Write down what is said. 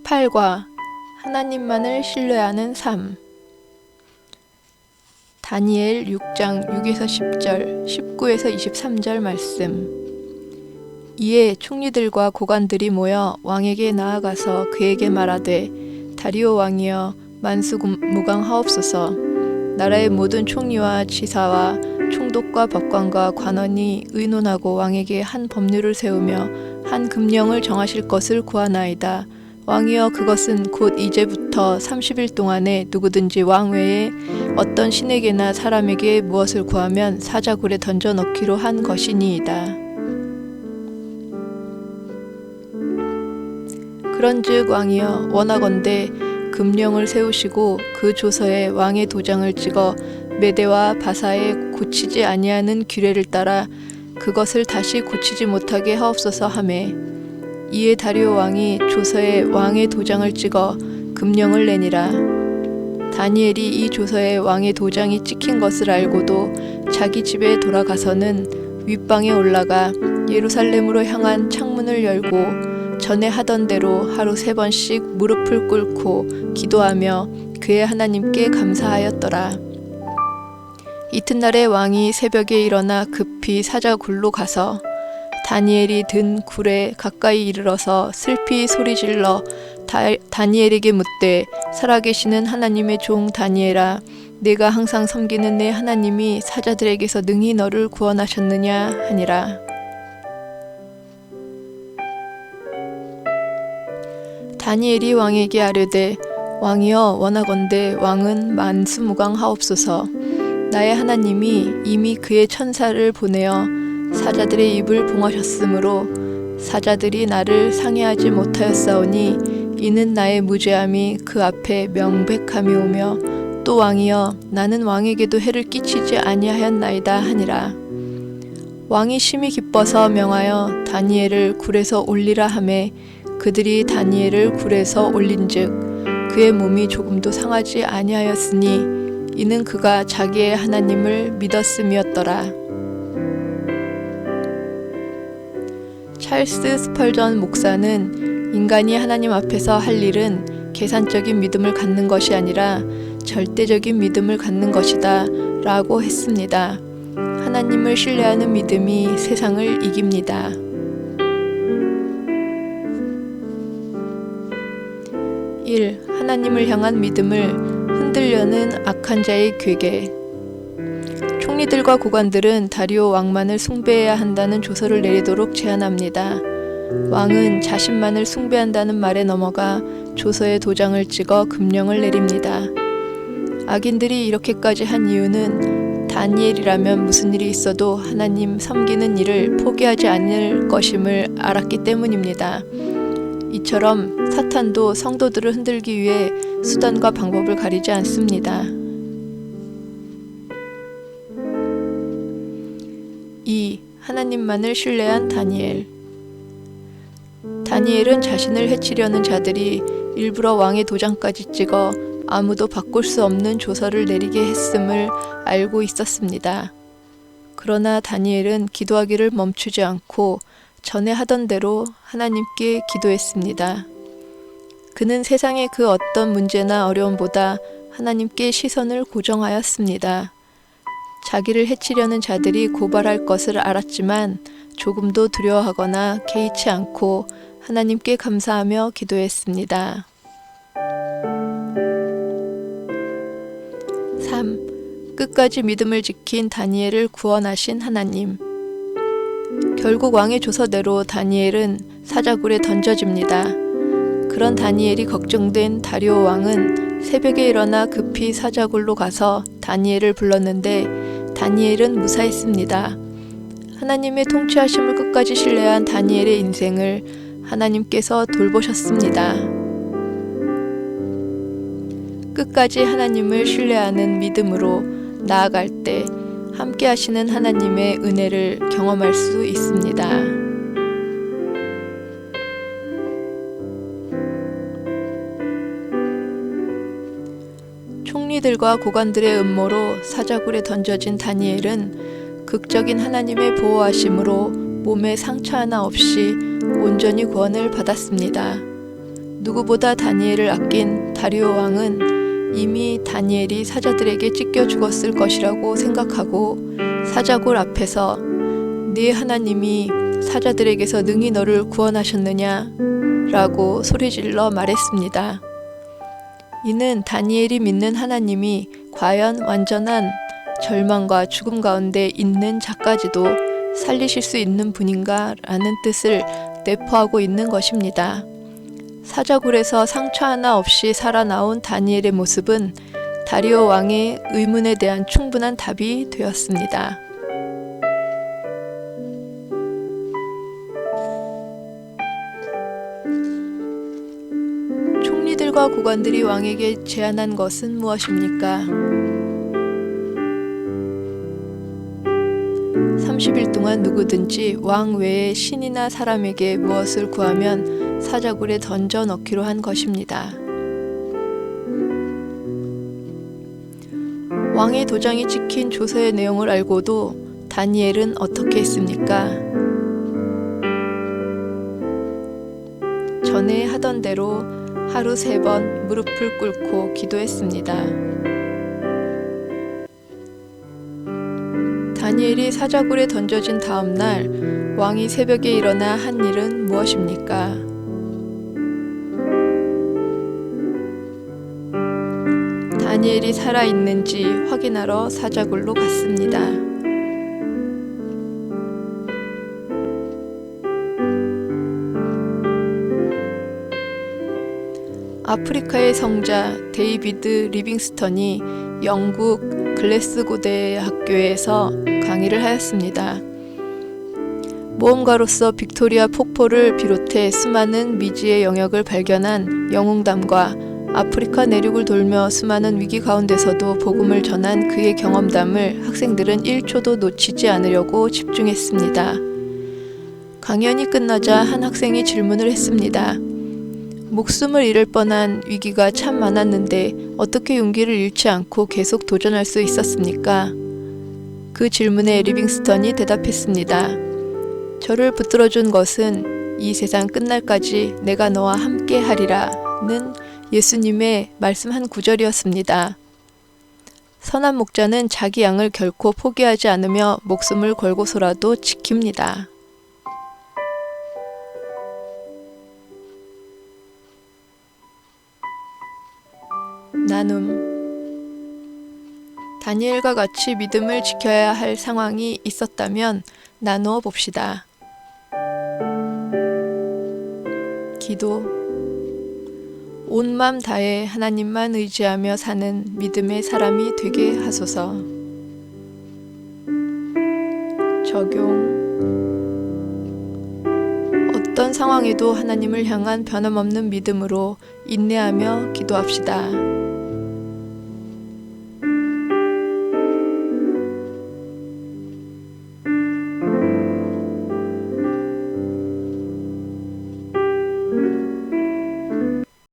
18과 하나님만을 신뢰하는 삶. 다니엘 6장 6에서 10절, 19에서 23절 말씀. 이에 총리들과 고관들이 모여 왕에게 나아가서 그에게 말하되, 다리오 왕이여 만수무강하옵소서. 나라의 모든 총리와 지사와 총독과 법관과 관원이 의논하고 왕에게 한 법률을 세우며 한 금령을 정하실 것을 구하나이다. 왕이여, 그것은 곧 이제부터 30일 동안에 누구든지 왕 외에 어떤 신에게나 사람에게 무엇을 구하면 사자굴에 던져 넣기로 한 것이니이다. 그런즉 왕이여, 원하건대 금령을 세우시고 그 조서에 왕의 도장을 찍어 메대와 바사에 고치지 아니하는 규례를 따라 그것을 다시 고치지 못하게 하옵소서 하매, 이에 다리오 왕이 조서에 왕의 도장을 찍어 금령을 내니라. 다니엘이 이 조서에 왕의 도장이 찍힌 것을 알고도 자기 집에 돌아가서는 윗방에 올라가 예루살렘으로 향한 창문을 열고 전에 하던 대로 하루 3번씩 무릎을 꿇고 기도하며 그의 하나님께 감사하였더라. 이튿날에 왕이 새벽에 일어나 급히 사자굴로 가서 다니엘이 든 굴에 가까이 이르러서 슬피 소리질러 다니엘에게 묻되, 살아계시는 하나님의 종 다니엘아, 내가 항상 섬기는 내 하나님이 사자들에게서 능히 너를 구원하셨느냐 하니라. 다니엘이 왕에게 아뢰되, 왕이여, 원하건대 왕은 만수무강하옵소서. 나의 하나님이 이미 그의 천사를 보내어 사자들의 입을 봉하셨으므로 사자들이 나를 상해하지 못하였사오니 이는 나의 무죄함이 그 앞에 명백함이 오며, 또 왕이여, 나는 왕에게도 해를 끼치지 아니하였나이다 하니라. 왕이 심히 기뻐서 명하여 다니엘을 굴에서 올리라 하매, 그들이 다니엘을 굴에서 올린즉 그의 몸이 조금도 상하지 아니하였으니 이는 그가 자기의 하나님을 믿었음이었더라. 찰스 스펄전 목사는 인간이 하나님 앞에서 할 일은 계산적인 믿음을 갖는 것이 아니라 절대적인 믿음을 갖는 것이다 라고 했습니다. 하나님을 신뢰하는 믿음이 세상을 이깁니다. 1. 하나님을 향한 믿음을 흔들려는 악한 자의 괴계. 총리들과 고관들은 다리오 왕만을 숭배해야 한다는 조서를 내리도록 제안합니다. 왕은 자신만을 숭배한다는 말에 넘어가 조서에 도장을 찍어 금령을 내립니다. 악인들이 이렇게까지 한 이유는 다니엘이라면 무슨 일이 있어도 하나님 섬기는 일을 포기하지 않을 것임을 알았기 때문입니다. 이처럼 사탄도 성도들을 흔들기 위해 수단과 방법을 가리지 않습니다. 2. 하나님만을 신뢰한 다니엘. 다니엘은 자신을 해치려는 자들이 일부러 왕의 도장까지 찍어 아무도 바꿀 수 없는 조서를 내리게 했음을 알고 있었습니다. 그러나 다니엘은 기도하기를 멈추지 않고 전에 하던 대로 하나님께 기도했습니다. 그는 세상의 그 어떤 문제나 어려움보다 하나님께 시선을 고정하였습니다. 자기를 해치려는 자들이 고발할 것을 알았지만 조금도 두려워하거나 개의치 않고 하나님께 감사하며 기도했습니다. 3. 끝까지 믿음을 지킨 다니엘을 구원하신 하나님. 결국 왕의 조서대로 다니엘은 사자굴에 던져집니다. 그런 다니엘이 걱정된 다리오 왕은 새벽에 일어나 급히 사자굴로 가서 다니엘을 불렀는데 다니엘은 무사했습니다. 하나님의 통치하심을 끝까지 신뢰한 다니엘의 인생을 하나님께서 돌보셨습니다. 끝까지 하나님을 신뢰하는 믿음으로 나아갈 때 함께 하시는 하나님의 은혜를 경험할 수 있습니다. 총리들과 고관들의 음모로 사자굴에 던져진 다니엘은 극적인 하나님의 보호하심으로 몸에 상처 하나 없이 온전히 구원을 받았습니다. 누구보다 다니엘을 아낀 다리오 왕은 이미 다니엘이 사자들에게 찢겨 죽었을 것이라고 생각하고 사자골 앞에서 네 하나님이 사자들에게서 능히 너를 구원하셨느냐? 라고 소리질러 말했습니다. 이는 다니엘이 믿는 하나님이 과연 완전한 절망과 죽음 가운데 있는 자까지도 살리실 수 있는 분인가? 라는 뜻을 내포하고 있는 것입니다. 사자굴에서 상처 하나 없이 살아나온 다니엘의 모습은 다리오 왕의 의문에 대한 충분한 답이 되었습니다. 총리들과 고관들이 왕에게 제안한 것은 무엇입니까? 30일 동안 누구든지 왕 외에 신이나 사람에게 무엇을 구하면 사자굴에 던져 넣기로 한 것입니다. 왕의 도장이 찍힌 조서의 내용을 알고도 다니엘은 어떻게 했습니까? 전에 하던 대로 하루 3번 무릎을 꿇고 기도했습니다. 다니엘이 사자굴에 던져진 다음 날 왕이 새벽에 일어나 한 일은 무엇입니까? 다니엘이 살아있는지 확인하러 사자굴로 갔습니다. 아프리카의 성자 데이비드 리빙스턴이 영국 글래스고 대학교에서 강의를 하였습니다. 모험가로서 빅토리아 폭포를 비롯해 수많은 미지의 영역을 발견한 영웅담과 아프리카 내륙을 돌며 수많은 위기 가운데서도 복음을 전한 그의 경험담을 학생들은 1초도 놓치지 않으려고 집중했습니다. 강연이 끝나자 한 학생이 질문을 했습니다. 목숨을 잃을 뻔한 위기가 참 많았는데 어떻게 용기를 잃지 않고 계속 도전할 수 있었습니까? 그 질문에 리빙스턴이 대답했습니다. 저를 붙들어준 것은 이 세상 끝날까지 내가 너와 함께 하리라는 예수님의 말씀 한 구절이었습니다. 선한 목자는 자기 양을 결코 포기하지 않으며 목숨을 걸고서라도 지킵니다. 나눔. 다니엘과 같이 믿음을 지켜야 할 상황이 있었다면 나누어 봅시다. 기도. 온 맘 다해 하나님만 의지하며 사는 믿음의 사람이 되게 하소서. 적용. 어떤 상황에도 하나님을 향한 변함없는 믿음으로 인내하며 기도합시다.